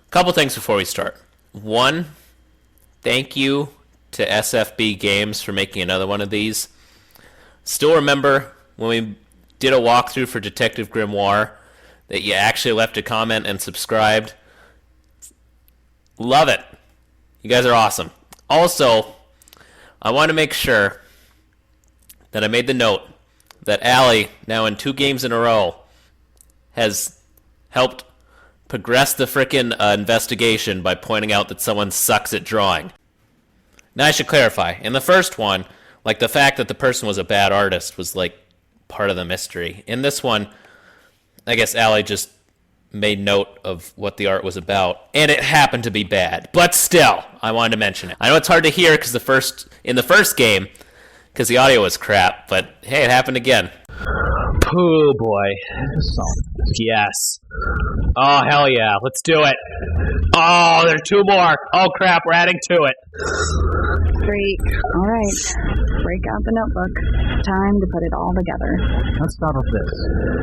Couple things before we start. One, thank you to SFB Games for making another one of these. Still remember when we did a walkthrough for Detective Grimoire that you actually left a comment and subscribed. Love it. You guys are awesome. Also, I want to make sure that I made the note that Allie, now in 2 games in a row, has helped progress the frickin' investigation by pointing out that someone sucks at drawing. Now I should clarify. In the first one, like the fact that the person was a bad artist was like part of the mystery. In this one, I guess Allie just made note of what the art was about, and it happened to be bad. But still, I wanted to mention it. I know it's hard to hear because in the first game, because the audio was crap, but hey, it happened again. Oh boy. Yes. Oh, hell yeah. Let's do it. Oh, there are 2 more. Oh, crap. We're adding to it. Great. All right. Break out the notebook. Time to put it all together. Let's start with this.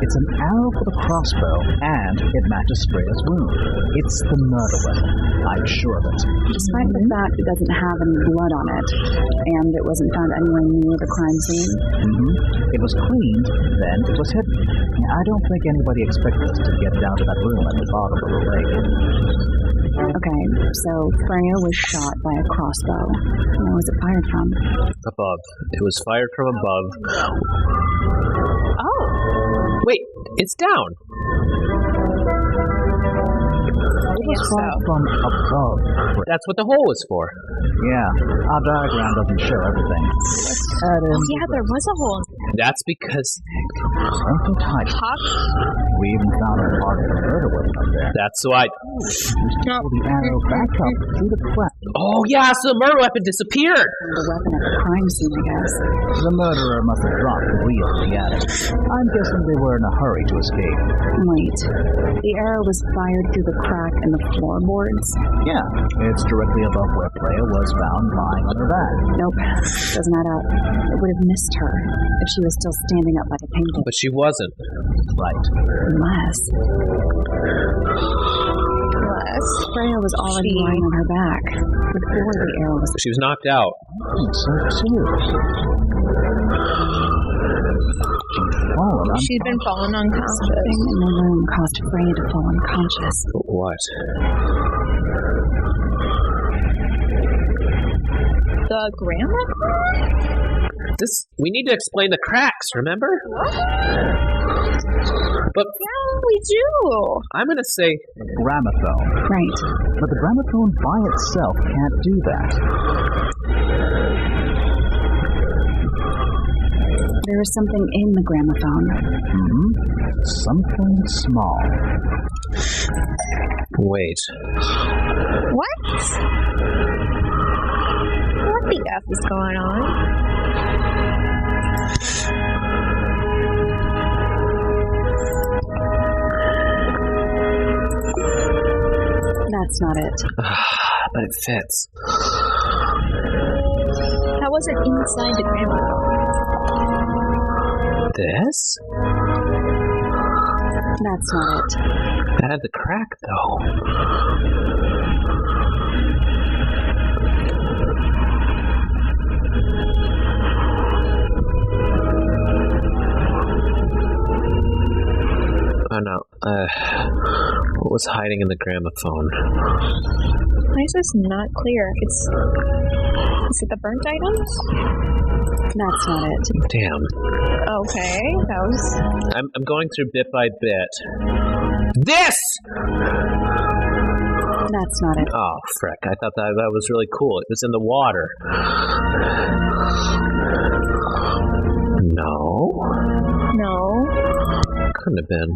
It's an arrow for the crossbow, and it matches Freya's wound. It's the murder weapon. I'm sure of it. Despite the fact it doesn't have any blood on it, and it wasn't found anywhere near the crime scene. It was cleaned, then it was hidden. I don't think anybody expected us to get down to that room at the bottom of the lake. Okay, so Freya was shot by a crossbow. Where was it fired from? Above. It was fired from above. Oh! Wait, it's down. It was fired from above. That's what the hole was for. Yeah, our diagram doesn't show everything. Let's add in... Yeah, there was a hole. That's because... Something tight. We even found a part of the murder weapon up there. That's why... Pull the arrow back up through the crack. Oh, yeah, so the murder weapon disappeared. The weapon at the crime scene, I guess. The murderer must have dropped the wheel in the attic. I'm guessing they were in a hurry to escape. Wait. The arrow was fired through the crack in the floorboards? Yeah, it's directly above where Freya was found lying on her back. Nope. Doesn't add up. It would have missed her if she was still standing up like a painting. But she wasn't. Right. Unless Freya was already lying on her back before the arrow was... She was knocked out. She'd been fallen unconscious. Something in the room caused Freya to fall unconscious. What? The grandma? We need to explain the cracks, remember? What? But Yeah, we do. I'm gonna say Gramophone. Right. But the gramophone by itself can't do that. There is something in the gramophone. Something small. Wait. What? What the F is going on? That's not it. But it fits. How was it inside the gramophone? This? That's not it. That had the crack, though. Oh no. What was hiding in the gramophone? Why is this not clear? Is it the burnt items? That's not it. Damn. Okay, that was... I'm going through bit by bit. This! That's not it. Oh, frick. I thought that was really cool. It was in the water. No. Couldn't have been.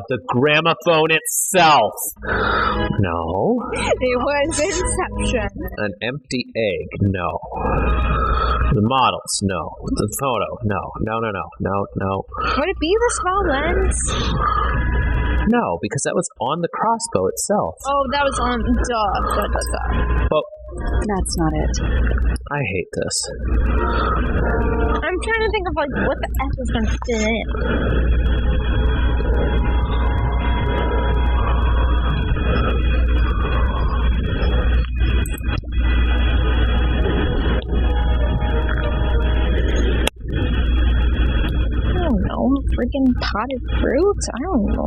The gramophone itself. No. It was Inception. An empty egg. No. The models. No. The photo. No. Would it be the small lens? No, because that was on the crossbow itself. Oh, that was on... Duh. But That's not it. I hate this. I'm trying to think of, like, what the F is going to fit in. freaking potted fruits? I don't know.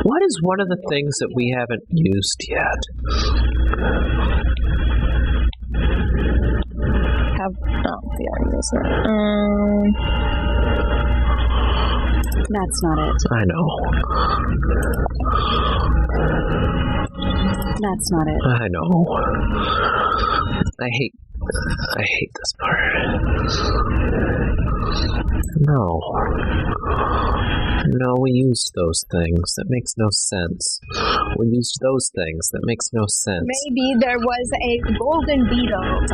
What is one of the things that we haven't used yet? We already used it. That's not it. I know. That's not it. I know. I hate this part. No. No, we used those things. That makes no sense. We used those things. That makes no sense. Maybe there was a golden beetle.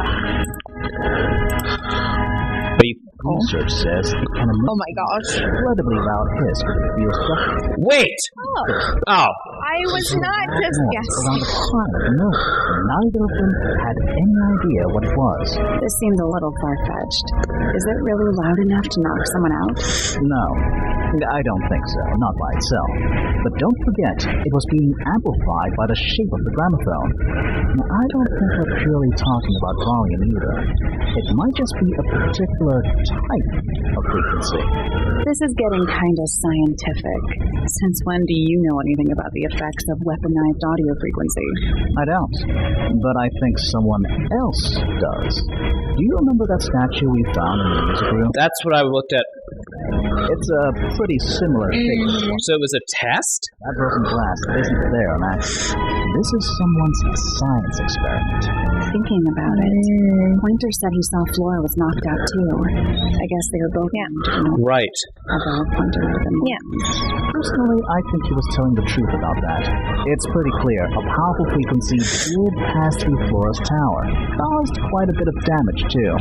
Research says it can emit Oh my gosh. incredibly loud hiss with a feel structure Wait! Oh, Oh, I was not just around guessing. the planet of the moon. Neither of them had any idea what it was. This seems a little far-fetched. Is it really loud enough to knock someone out? No, I don't think so, not by itself. But don't forget, it was being amplified by the shape of the gramophone. Now, I don't think we're purely talking about volume either. It might just be a particular type of frequency. This is getting kind of scientific. Since when do you know anything about the effects of weaponized audio frequency? I don't, but I think someone else does. Do you remember that statue we found in the music room? that's what I looked at. It's a pretty similar shape. So it was a test? That broken glass isn't there on accident. This is someone's science experiment. Thinking about it, Pointer said he saw Flora was knocked out too. I guess they were both Right. although Pointer would have been Yeah. Personally, I think he was telling the truth about that. It's pretty clear a powerful frequency did pass through Flora's tower. Caused quite a bit of damage too.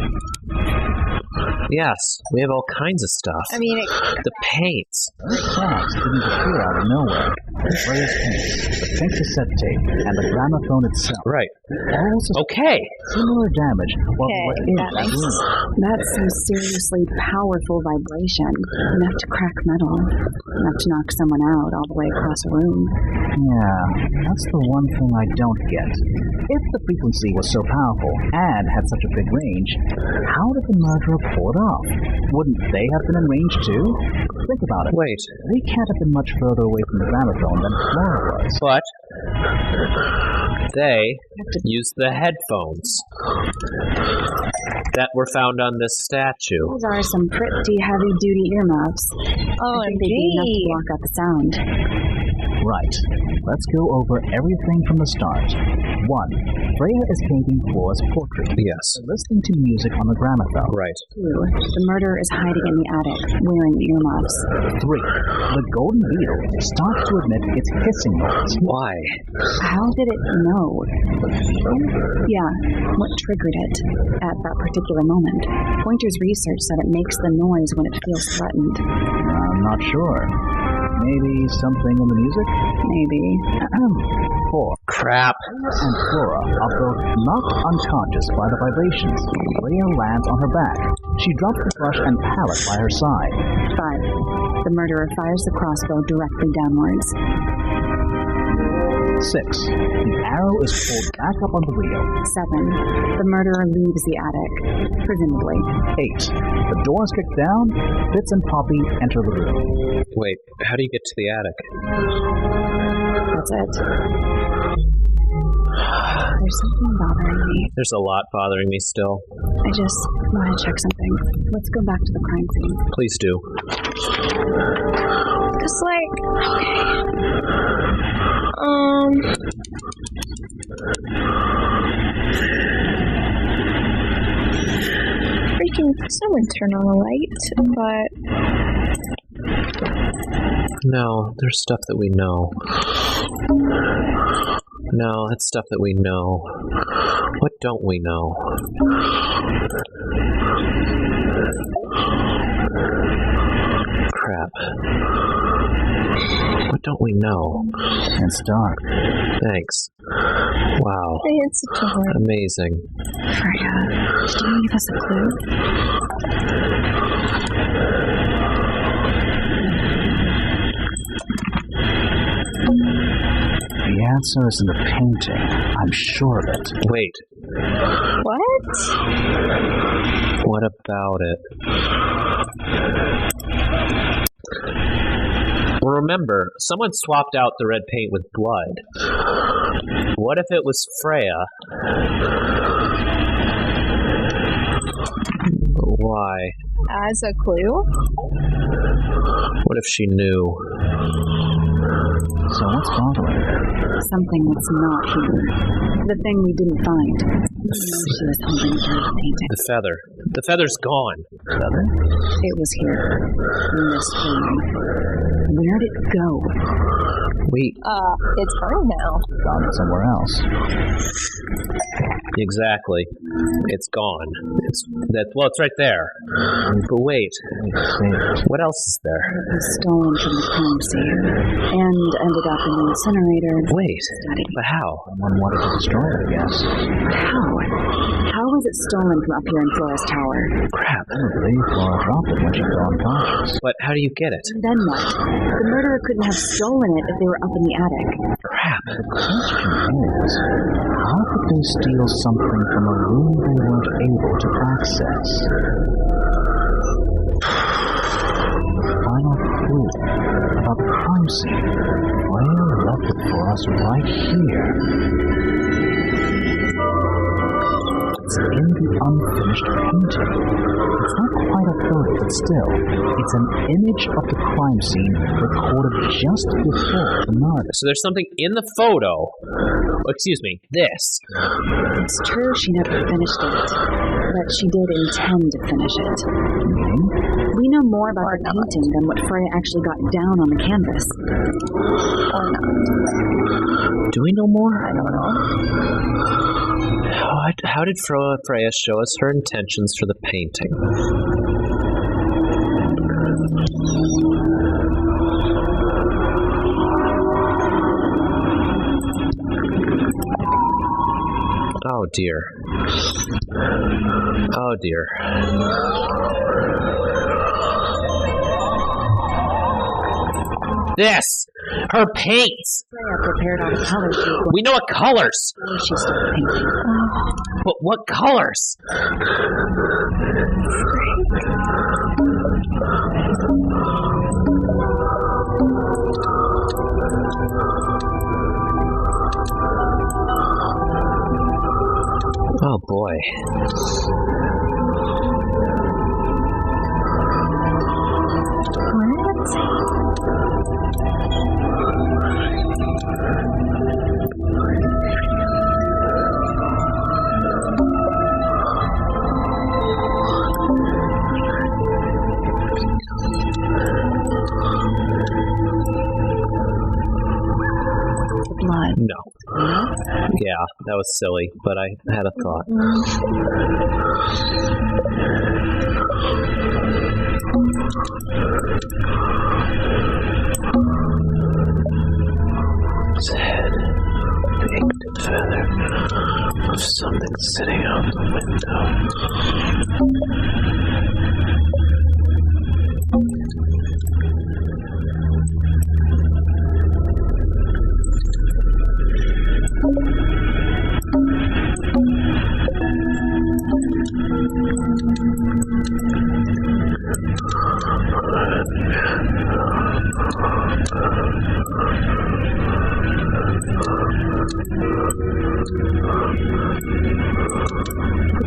Yes, we have all kinds of stuff. I mean, The paints. Those tracks didn't appear out of nowhere. The various paints, the pink cassette tape, and the gramophone itself Right. all Okay. similar damage while they were in that that makes room. That's some seriously powerful vibration. Enough to crack metal. Enough to knock someone out all the way across a room. Yeah, that's the one thing I don't get. If the frequency was so powerful and had such a big range, how did the murderer pull it off? Wouldn't they have been in range too? Think about it. Wait. We can't have been much further away from the gramophone than Flora was. But they used the headphones that were found on this statue. Those are some pretty heavy-duty earmuffs. I think they'd be enough to block out the sound. Right. Let's go over everything from the start. 1. Freya is painting Flora's portrait. Yes. Listening to music on the gramophone. Right. 2. The murderer is hiding in the attic, wearing earmuffs. 3. The golden beetle starts to emit its hissing noise. Why? How did it know? Yeah, what triggered it at that particular moment? Pointer's research said it makes the noise when it feels threatened. I'm not sure. Maybe something in the music? Maybe. 4. Crap. And Flora are both knocked unconscious by the vibrations. Freya lands on her back. She drops the brush and palette by her side. 5. The murderer fires the crossbow directly downwards. 6. The arrow is pulled back up on the wheel. 7. The murderer leaves the attic, presumably. 8. The door is kicked down. Fitz and Poppy enter the room. Wait, how do you get to the attic? That's it. There's something bothering me. There's a lot bothering me still. I just want to check something. Let's go back to the crime scene. Please do. Cause like, freaking someone turn on the light, but No, there's stuff that we know. No, that's stuff that we know. What don't we know? Crap. What don't we know? It's dark. Thanks. Wow. it's such a hard. Amazing. Freya, did you give us a clue? The answer is in the painting. I'm sure of it. Wait, What? what about it? Well, remember, someone swapped out the red paint with blood. What if it was Freya? But why? As a clue? What if she knew? So what's bothering her? Something that's not here. The thing we didn't find. She was holding through the painting. The feather. The feather's gone. Feather? It was here. In this room. Where'd it go? Wait, It's burned now. Gone somewhere else. exactly. It's gone. It's right there. But wait, what else is there? It was stolen from the crime scene. And ended up in the incinerator. Wait, Study. but how? Someone wanted to destroy it, I guess. How? How was it stolen from up here in Flora's Tower? Crap. Probably Flora dropped it when she fell unconscious. But how do you get it? Then what? The murderer couldn't have stolen it if they were up in the attic. Crap. The question is, how could they steal something from a room they weren't able to access? Final clue about the crime scene. Freya left it for us right here. It's in the unfinished painting. It's not quite a photo, but still, it's an image of the crime scene recorded just before the murder. So there's something in the photo. This. It's true she never finished it, but she did intend to finish it. We know more about the painting than what Freya actually got down on the canvas. Or not. Do we know more? I don't know. How did Freya show us her intentions for the painting? Oh dear. Oh dear. This! Her paints! Freya prepared all the colors she was We know what colors! before she started painting. But what colors? Oh boy. Blood. No. Yeah, that was silly, but I had a thought. His head, the inked feather of something sitting out the window.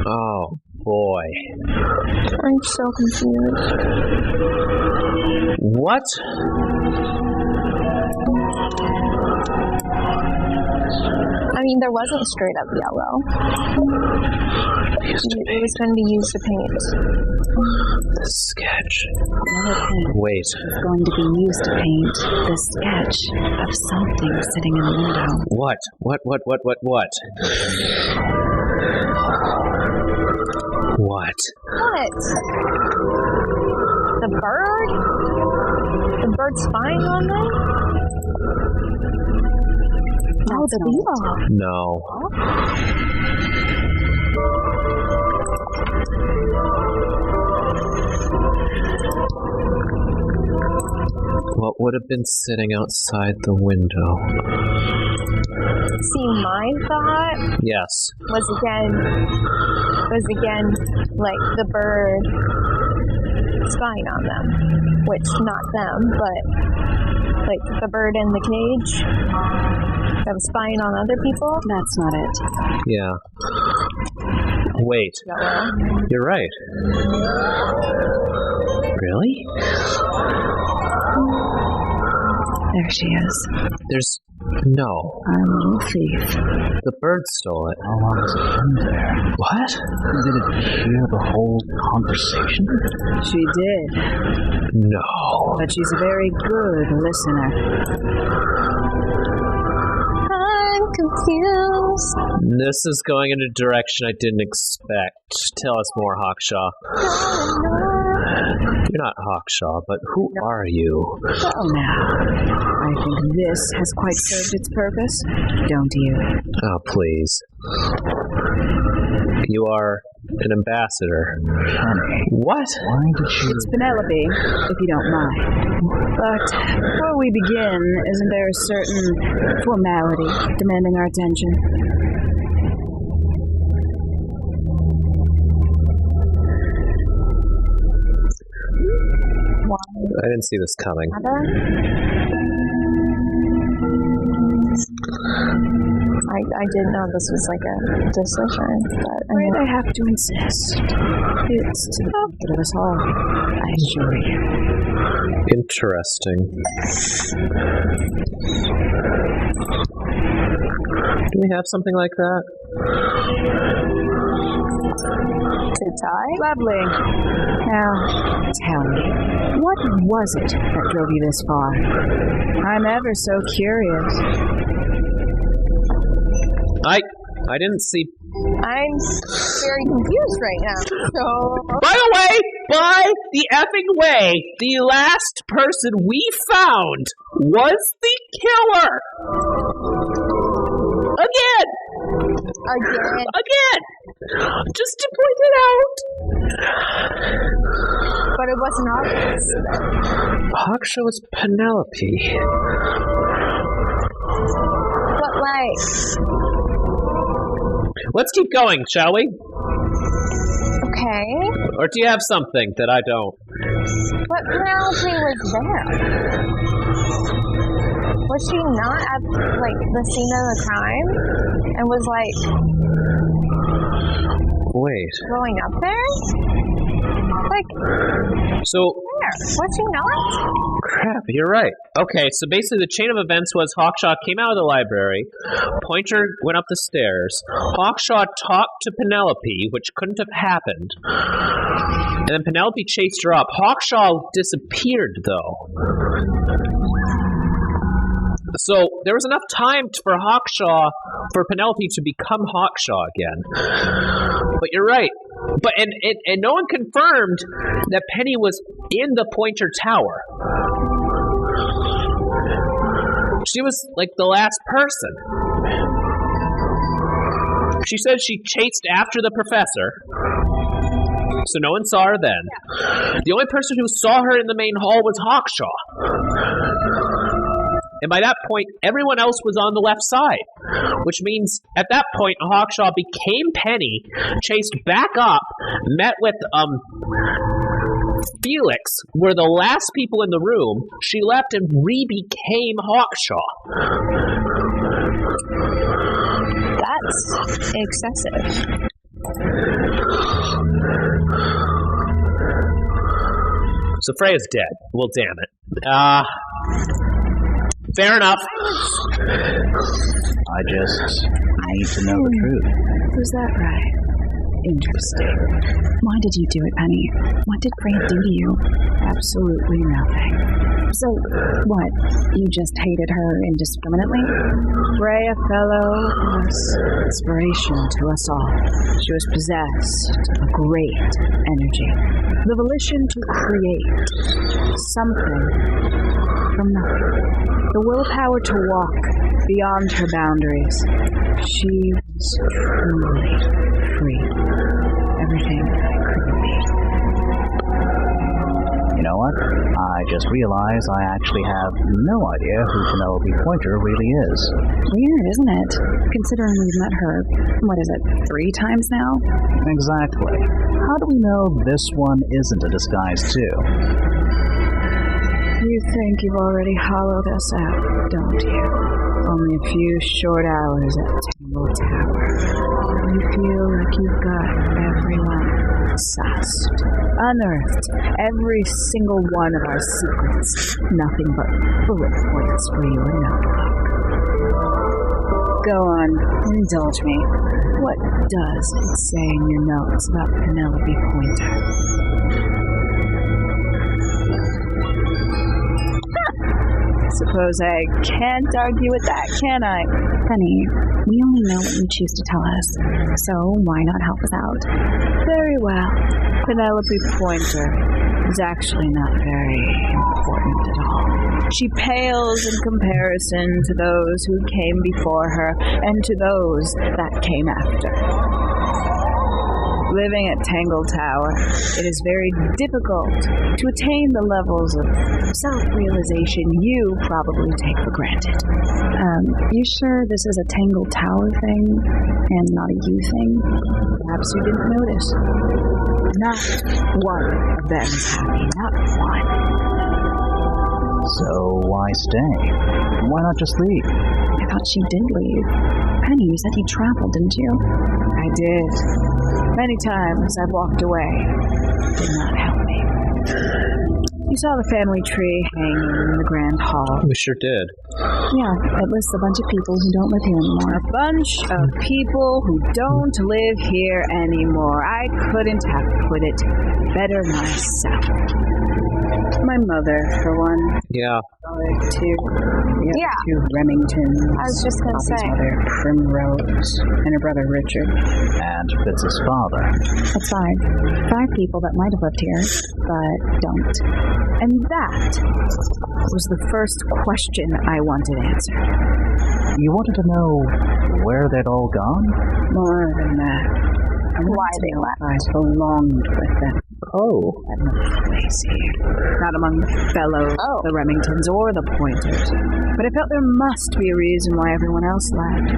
Oh boy. I'm so confused. What? I mean, there wasn't straight up yellow. It was going to be used to paint. The sketch. Another paint Wait. is going to be used to paint the sketch of something sitting in the window. What? What? What? What? The bird? The bird spying on them? Oh, the beetle. No. What would have been sitting outside the window? See, my thought Yes. was again like the bird spying on them. Which, not them, but like the bird in the cage that was spying on other people. That's not it. Yeah. Wait. You're right. Really? There she is. There's no. Our little thief. The bird stole it. How long has it been there? What? Did it hear the whole conversation? She did. No. But she's a very good listener. I'm confused. This is going in a direction I didn't expect. Tell us more, Hawkshaw. You're not Hawkshaw, but who are you? Well now, I think this has quite served its purpose, don't you? Oh, please. You are an ambassador. What? Why did you... It's Penelope, if you don't mind. But before we begin, isn't there a certain formality demanding our attention? I didn't see this coming. I didn't know this was like a decision, but I have to insist. It's to the benefit of us all, I assure you. Interesting. Do we have something like that? to tie. Lovely. Now, tell me, what was it that drove you this far? I'm ever so curious. I didn't see... I'm very confused right now. So By the way, by the effing way, the last person we found was the killer! Again! Just to point it out! But it wasn't obvious. Hawkshaw was Penelope. But like... Let's keep going, shall we? Okay. Or do you have something that I don't? But Penelope was there. Was she not at, like, the scene of the crime? And was, like... Wait. Going up there? Like... So... Where? Was she not? Crap, you're right. Okay, so basically the chain of events was Hawkshaw came out of the library, Pointer went up the stairs, Hawkshaw talked to Penelope, which couldn't have happened, and then Penelope chased her up. Hawkshaw disappeared, though. So there was enough time for Penelope to become Hawkshaw again. But you're right. But and no one confirmed that Penny was in the Pointer Tower. She was like the last person. She said she chased after the professor. So no one saw her then. The only person who saw her in the main hall was Hawkshaw. And by that point, everyone else was on the left side. Which means, at that point, Hawkshaw became Penny, chased back up, met with, Felix, were the last people in the room. She left and re-became Hawkshaw. That's excessive. So Freya's dead. Well, damn it. Fair enough. I just need to know the truth. Was that right? Interesting. Why did you do it, Penny? What did Freya do to you? Absolutely nothing. So, what? You just hated her indiscriminately? Freya, fellow, was inspiration to us all. She was possessed of a great energy. The volition to create something from nothing. The willpower to walk beyond her boundaries. She was truly free. Everything I could be. You know what? I just realized I actually have no idea who Penelope Pointer really is. Weird, isn't it? Considering we've met her, 3 times now? Exactly. How do we know this one isn't a disguise too? You think you've already hollowed us out, don't you? Only a few short hours at Tangle Tower. You feel like you've got everyone sussed, unearthed every single one of our secrets. Nothing but bullet points for your notebook. Go on, indulge me. What does it say in your notes about Penelope Pointer? Suppose I can't argue with that, can I? Penny, we only know what you choose to tell us, so why not help us out? Very well. Penelope Pointer is actually not very important at all. She pales in comparison to those who came before her and to those that came after. Living at Tangle Tower, it is very difficult to attain the levels of self-realization you probably take for granted. You sure this is a Tangle Tower thing and not a you thing? Perhaps you didn't notice. Not one of them is happy, not one. So why stay? Why not just leave? I thought she did leave. Penny, you said you traveled, didn't you? I did. Many times I've walked away. It did not help me. You saw the family tree hanging in the grand hall. We sure did. Yeah, it lists a bunch of people who don't live here anymore. A bunch of people who don't live here anymore. I couldn't have put it better myself. My mother, for one. Yeah. Two. Yeah. Two Remingtons. I was just going to say. Mother, Primrose, and her brother Richard. And Fitz's father. That's 5. 5 people that might have lived here, but don't. And that was the first question I wanted answered. You wanted to know where they'd all gone? More than that. Why they left. I belonged with them. Oh. Had no place here. Not among fellows, the Remingtons or the Pointers. But I felt there must be a reason why everyone else left.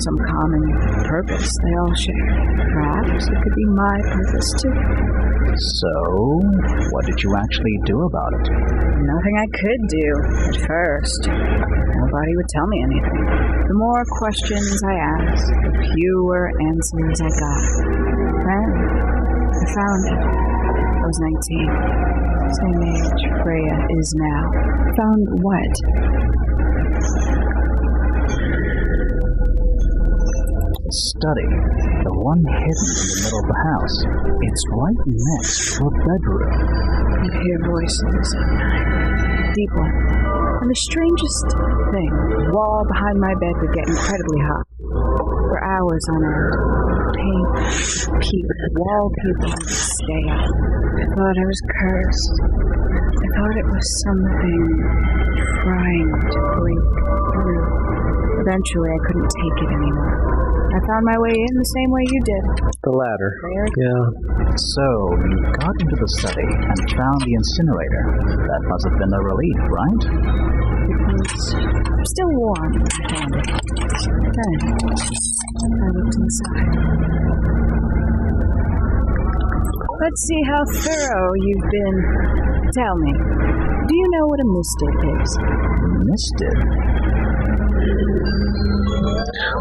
Some common purpose they all shared. Perhaps it could be my purpose too. So, what did you actually do about it? Nothing I could do at first. Nobody would tell me anything. The more questions I asked, the fewer answers I got. Then, I found it. I was 19. Same age Freya is now. Found what? The study. The one hidden in the middle of the house. It's right next to a bedroom. I'd hear voices at night. Deep ones. And the strangest thing, the wall behind my bed would get incredibly hot. For hours on end. Paint, peep, wallpaper would stay up. I thought I was cursed. I thought it was something trying to break through. Eventually, I couldn't take it anymore. I found my way in the same way you did. The ladder. There. Yeah. So, you got into the study and found the incinerator. That must have been a relief, right? It was still warm, I found it. Then, I looked inside. Let's see how thorough you've been. Tell me, do you know what a misted is? Misted?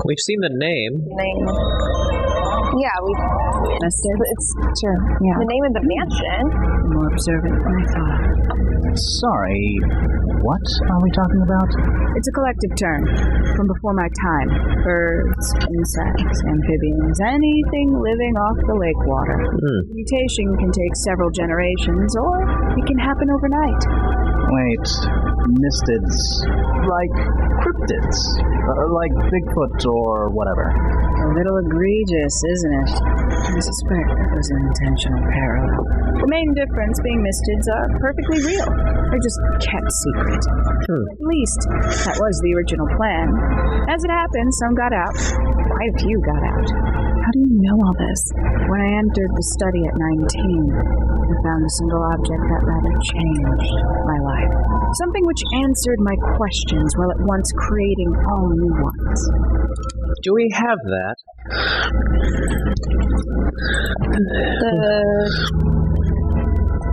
We've seen the name. Yeah, Misted? it's Sure, yeah. the name of the mansion. More observant than I thought. Sorry, what are we talking about? It's a collective term from before my time. Birds, insects, amphibians, anything living off the lake water. Mutation can take several generations, or it can happen overnight. Wait, mistids, like cryptids, like Bigfoot or whatever. A little egregious, isn't it? I suspect it was an intentional parallel. The main difference being mistids are perfectly real. They're just kept secret. At least, that was the original plan. As it happened, some got out. Quite a few got out. How do you know all this? When I entered the study at 19, I found a single object that rather changed my life. Something which answered my questions while at once creating all new ones. Do we have that?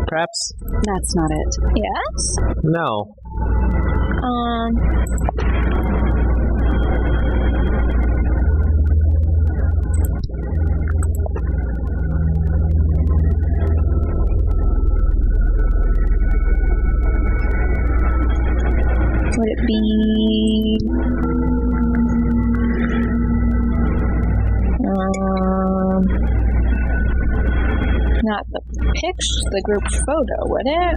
Perhaps? That's not it. Yes? No. Would it be... not the group photo, would it?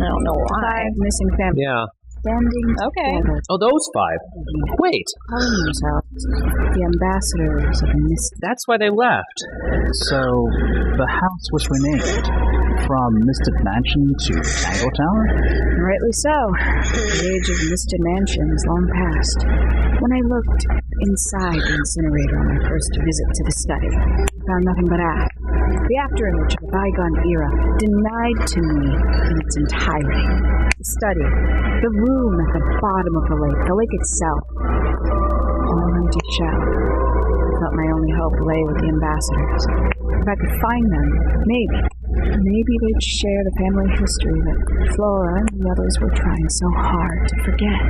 I don't know why. 5 missing families. Yeah. Standing Okay. together, Oh, those 5. Wait, calling themselves the ambassadors of the mystic. that's why they left. So, the house was renamed from Mystic Mansion to Tangle Tower? Rightly so. The age of Mystic Mansion is long past. When I looked inside the incinerator on my first visit to the study, I found nothing but ash. The afterimage of a bygone era, denied to me in its entirety. The study, the room at the bottom of the lake itself, all an empty shell. I felt my only hope lay with the ambassadors. If I could find them, maybe they'd share the family history that Flora and the others were trying so hard to forget.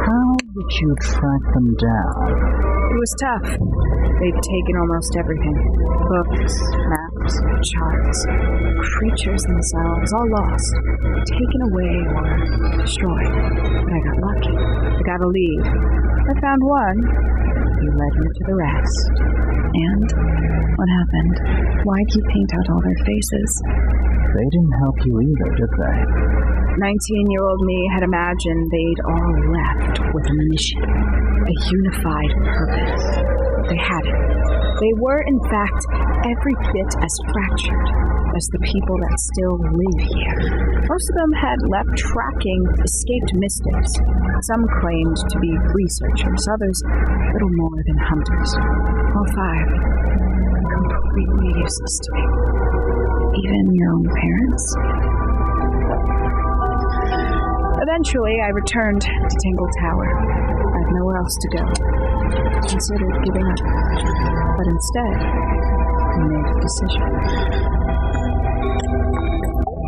How did you track them down? It was tough. They'd taken almost everything. Books, maps, charts, creatures themselves, all lost, taken away or destroyed. But I got lucky. I got a lead. I found one. He led me to the rest. And what happened? Why'd you paint out all their faces? They didn't help you either, did they? 19-year-old me had imagined they'd all left with a mission, a unified purpose. They hadn't. They were, in fact, every bit as fractured as the people that still live here. Most of them had left tracking escaped mystics. Some claimed to be researchers, others little more than hunters. All 5 were completely useless to me. Even your own parents? Eventually, I returned to Tangle Tower. I had nowhere else to go. I considered giving up, but instead, I made a decision.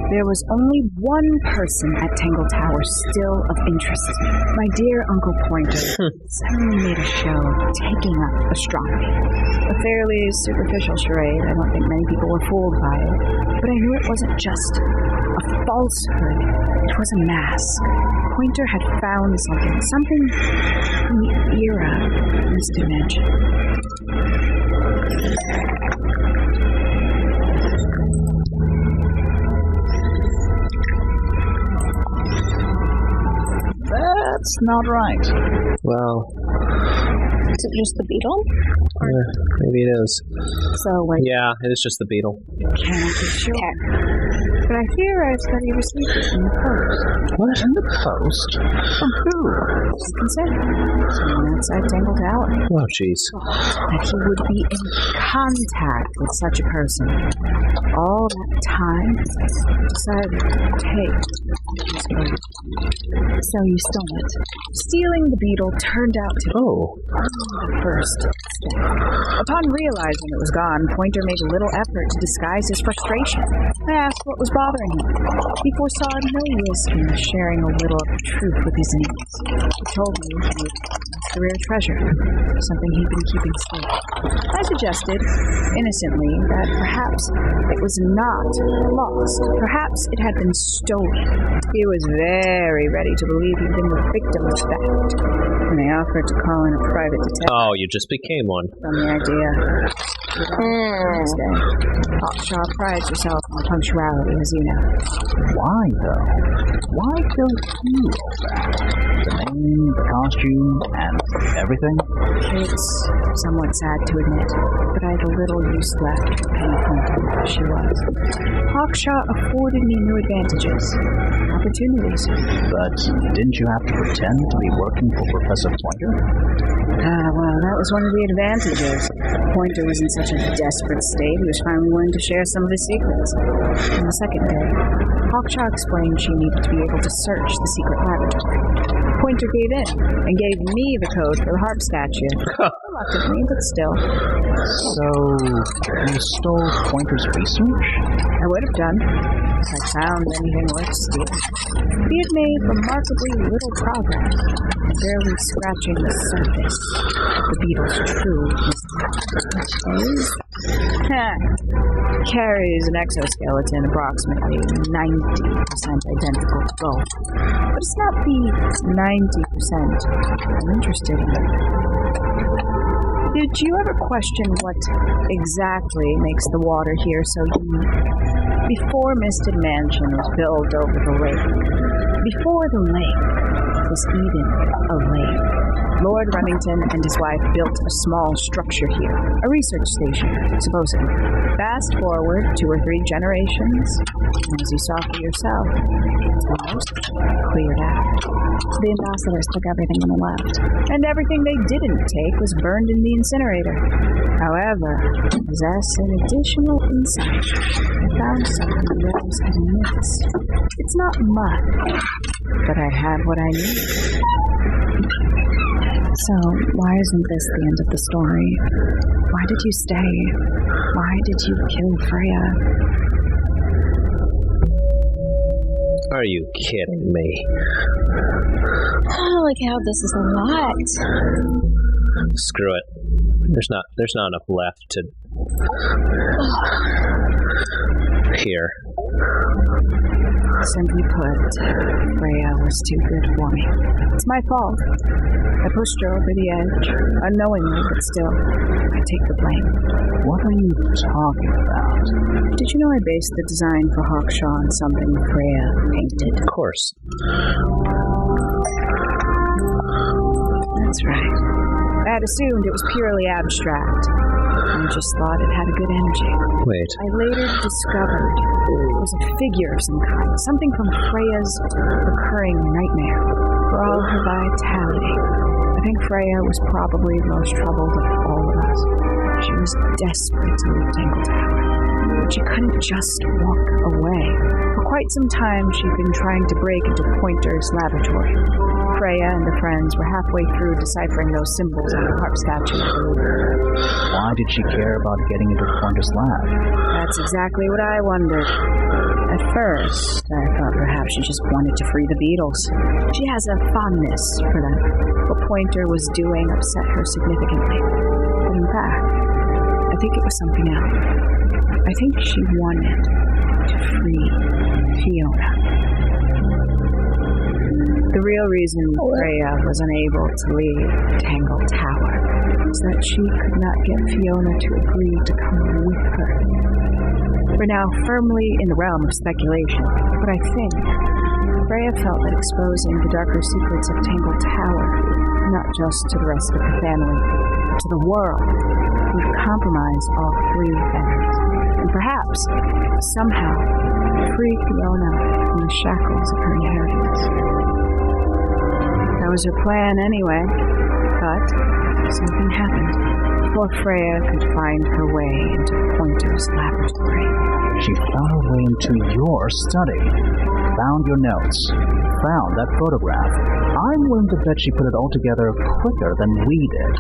There was only one person at Tangle Tower still of interest to me. My dear Uncle Pointer suddenly made a show of taking up astronomy. A fairly superficial charade. I don't think many people were fooled by it. But I knew it wasn't just a falsehood. It was a mask. Pointer had found something from the era of this dimension. That's not right. Well, Is it just the beetle? maybe it is. So, wait, Yeah, it is just the beetle. cannot be sure. But I theorized that he received it in the post. What? In the post? From who? You can say. Someone outside Tangle Tower. Oh, jeez. That he would be in contact with such a person. All that time, decided to take his oath. So you stole it. Stealing the beetle turned out to be Oh. the first step. Upon realizing it was gone, Pointer made little effort to disguise his frustration. I asked what was bothering him. He foresaw no risk in sharing a little of the truth with his enemies. He told me he had lost a rare treasure, something he'd been keeping safe. I suggested, innocently, that perhaps it was not lost. Perhaps it had been stolen. He was very ready to believe he'd been the victim of theft, and I offered to call in a private detective Oh, you just became one. from the idea. Next day, Hawkshaw prides herself on punctuality, as you know. Why, though? Why don't you go back? The main the costume, and everything? It's somewhat sad to admit, but I had a little use left for Penny Pointer as she was. Hawkshaw afforded me new advantages, opportunities. But didn't you have to pretend to be working for Professor Pointer? Well, that was one of the advantages. Pointer was in such a desperate state, he was finally willing to share some of his secrets. On the second day, Hawkshaw explained she needed to be able to search the secret laboratory. Pointer gave in and gave me the code for the harp statue. Reluctantly, but still. So, you stole Pointer's research? I would have done if I found anything worth stealing. We had made remarkably little progress, barely scratching the surface of the beetle's true mystery. Carries an exoskeleton approximately 90% identical to gold. But it's not the 90% I'm interested in. Did you ever question what exactly makes the water here so unique? Before Misted Mansion was built over the lake, before the lake was even a lake, Lord Remington and his wife built a small structure here, a research station, supposedly. Fast forward 2 or 3 generations, and as you saw for yourself, it's been mostly cleared out. The ambassadors took everything and left, and everything they didn't take was burned in the incinerator. However, to possess an additional insight, I found something the others had missed. It's not much, but I had what I needed. So, why isn't this the end of the story? Why did you stay? Why did you kill Freya? Are you kidding me? Holy cow, this is a lot. Screw it. There's not enough left to... Here. Simply put, Freya was too good for me. It's my fault. I pushed her over the edge, unknowingly, but still, I take the blame. What are you talking about? Did you know I based the design for Hawkshaw on something Freya painted? Of course. That's right. I had assumed it was purely abstract. I just thought it had a good energy. Wait. I later discovered it was a figure of some kind, something from Freya's recurring nightmare. For all her vitality, I think Freya was probably the most troubled of all of us. She was desperate to leave Tangle Tower, but she couldn't just walk away. For quite some time, she'd been trying to break into Pointer's laboratory. Freya and the friends were halfway through deciphering those symbols on the harp statue. Why did she care about getting into Pointer's lab? That's exactly what I wondered. At first, I thought perhaps she just wanted to free the Beatles. She has a fondness for them. What Pointer was doing upset her significantly. But in fact, I think it was something else. I think she wanted to free Fiona. The real reason Freya was unable to leave Tangle Tower is that she could not get Fiona to agree to come with her. We're now firmly in the realm of speculation, but I think Freya felt that exposing the darker secrets of Tangle Tower, not just to the rest of the family, but to the world, would compromise all 3 families, and perhaps, somehow, free Fiona from the shackles of her inheritance. That was her plan anyway, but something happened before Freya could find her way into Pointer's laboratory. She found her way into your study, found your notes, found that photograph. I'm willing to bet she put it all together quicker than we did.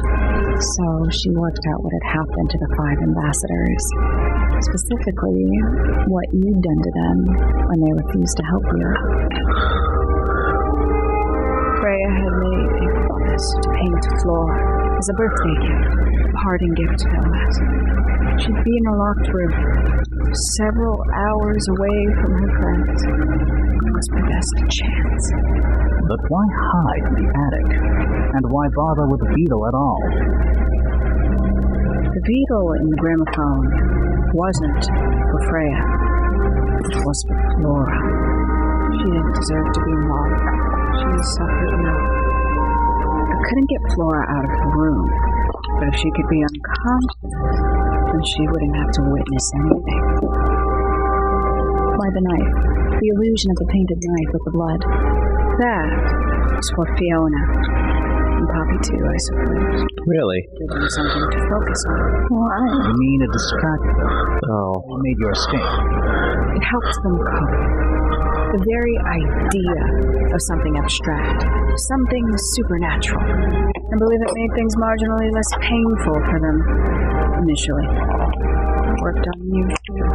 So she worked out what had happened to the 5 ambassadors, specifically what you'd done to them when they refused to help you. Freya had made a promise to paint a floor as a birthday gift, a parting gift no less. She'd be in a locked room, several hours away from her friends. It was my best chance. But why hide in the attic? And why bother with the beetle at all? The beetle in the gramophone wasn't for Freya. It was for Laura. She didn't deserve to be involved. She suffered enough. couldn't get Flora out of the room, but if she could be unconscious, then she wouldn't have to witness anything. Why the knife? The illusion of the painted knife with the blood. That is for Fiona. And Poppy too, I suppose. Really? Give them something to focus on. Why? You mean it distracted them? Oh. You made your escape. It helps them cope. The very idea of something abstract, something supernatural. I believe it made things marginally less painful for them initially. It worked on you too.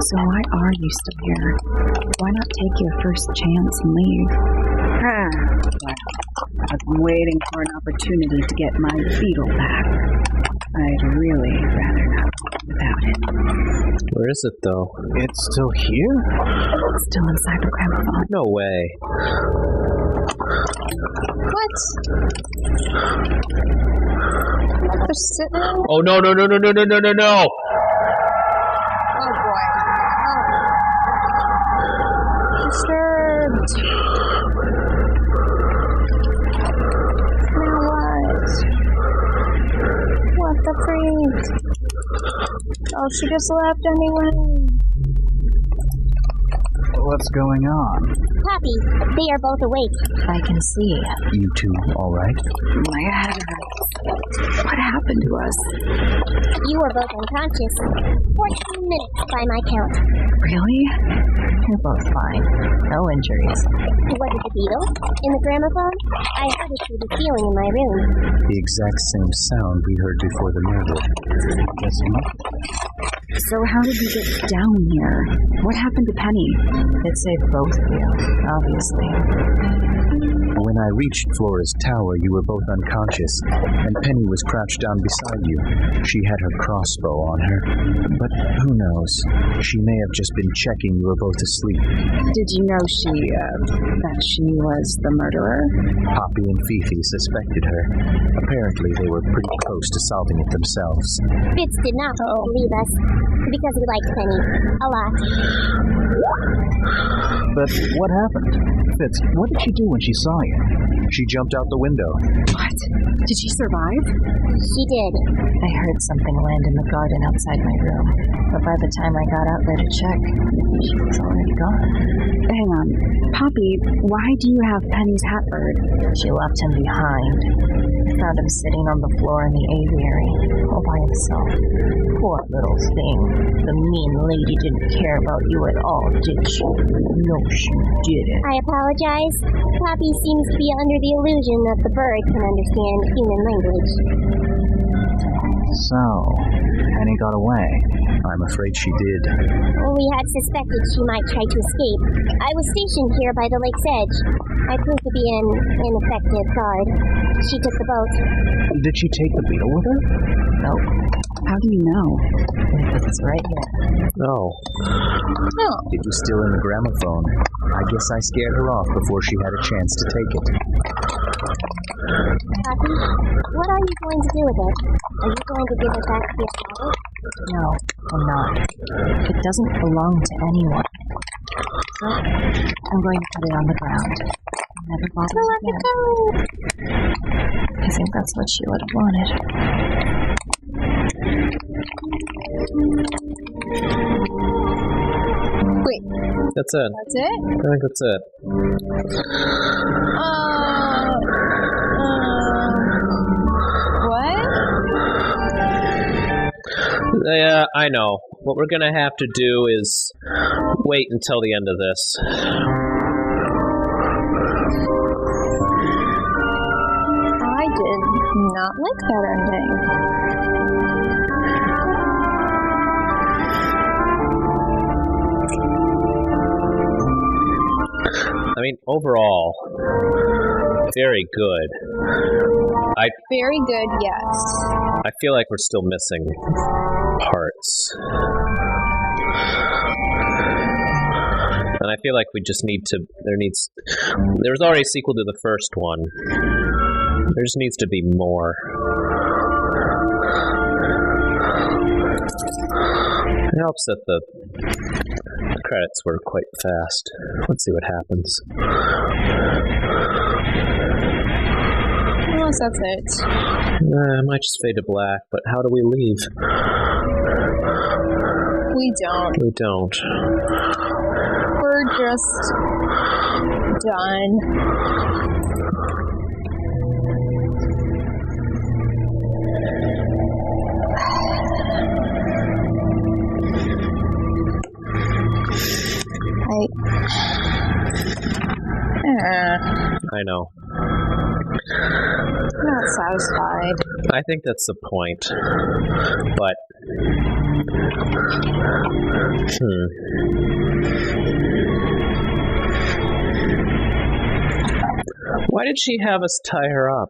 So why are you still here? Why not take your first chance and leave? Well, I've been waiting for an opportunity to get my beetle back. I'd really rather not without it. Where is it, though? It's still here? It's still inside the gramophone. No way. What? They're sitting? Oh, no. Oh boy. Oh. Disturbed. Now what? What the freak? Oh, she just left anyway. What's going on? Poppy, they are both awake. I can see. You two all right? My head hurts. What happened to us? You were both unconscious. 14 minutes by my count. Really? You're both fine. No injuries. Was it the beetle? In the gramophone? I heard it through the ceiling in my room. The exact same sound we heard before the murder. Guess not. So how did you get down here? What happened to Penny? It saved both of you, obviously. When I reached Flora's tower, you were both unconscious, and Penny was crouched down beside you. She had her crossbow on her, but who knows? She may have just been checking you were both asleep. Did you know that she was the murderer? Poppy and Fifi suspected her. Apparently, they were pretty close to solving it themselves. Fitz did not believe us, because he liked Penny a lot. But what happened? Fitz, what did she do when she saw you? She jumped out the window. What? Did she survive? She did. I heard something land in the garden outside my room, but by the time I got out there to check, she was already gone. Hang on. Poppy, why do you have Penny's hat bird? She left him behind. I found him sitting on the floor in the aviary, all by himself. Poor little thing. The mean lady didn't care about you at all, did she? No, she didn't. I apologize. Poppy seems to be under the illusion that the bird can understand human language. So, Penny got away. I'm afraid she did. We had suspected she might try to escape. I was stationed here by the lake's edge. I proved to be an ineffective guard. She took the boat. Did she take the beetle with her? Nope. How do you know? It's right here. No. Oh. It was still in the gramophone. I guess I scared her off before she had a chance to take it. Poppy, what are you going to do with it? Are you going to give it back to your father? No, I'm not. It doesn't belong to anyone. So, I'm going to put it on the ground. Never bother Let it again. go. I think that's what she would have wanted. Wait, That's it. that's it? I think that's it. What? Yeah, I know. What we're gonna have to do is wait until the end of this. I did not like that ending. I mean, overall, very good. Very good, yes. I feel like we're still missing parts. And I feel like we just need to, there was already a sequel to the first one. There just needs to be more. It helps that the credits were quite fast. Let's see what happens. guess that's it. I might just fade to black, but how do we leave? We don't. We don't. We're just done. I know. Not satisfied. I think that's the point. But why did she have us tie her up?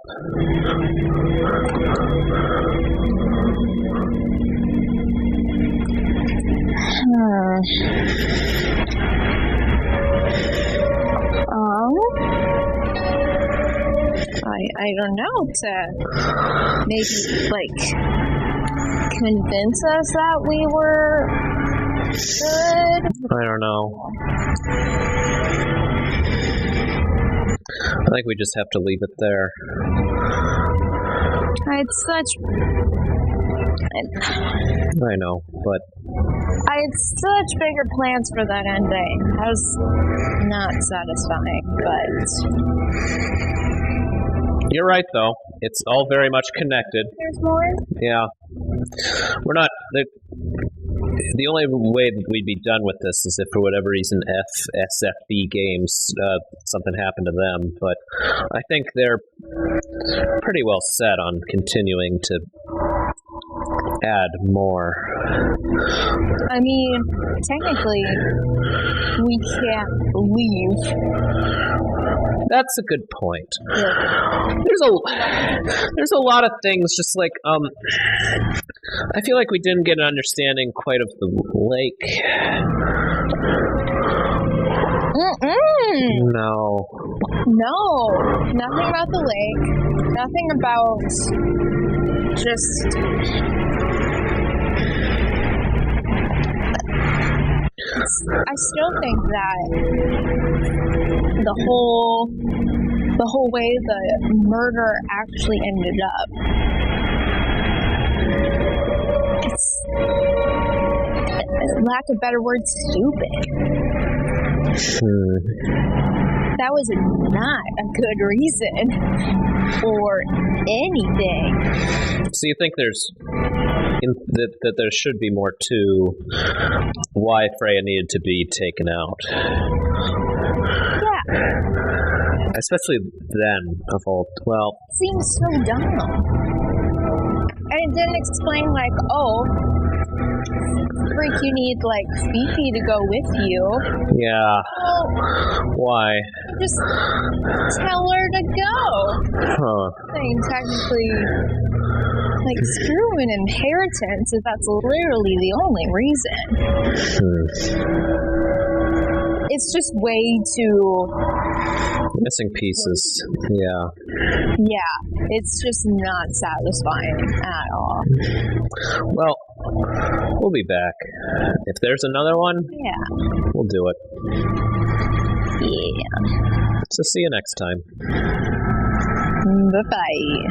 I don't know, to maybe, convince us that we were good? I don't know. I think we just have to leave it there. It's such... I know, but... I had such bigger plans for that ending. That was not satisfying, but... You're right, though. It's all very much connected. There's more? Yeah. We're not... The only way that we'd be done with this is if, for whatever reason, SFB Games, something happened to them. But I think they're pretty well set on continuing to add more. I mean, technically, we can't leave. That's a good point. Yeah. There's a lot of things, just like, I feel like we didn't get an understanding quite of the lake. No. No. Nothing about the lake. Nothing about just... I still think that the whole way the murder actually ended up, it's, lack of better word, stupid. That was not a good reason for anything. So you think that there should be more to why Freya needed to be taken out? Yeah. Especially then, of all... Well... It seems so dumb. And it didn't explain, freak, you need, Fifi to go with you. Yeah. Well, why? just tell her to go. Huh. I mean, technically, screw an inheritance if that's literally the only reason. It's just way too... Missing pieces. Yeah. Yeah, it's just not satisfying at all. Well, we'll be back. If there's another one, yeah, we'll do it. Yeah. So see you next time. Bye-bye.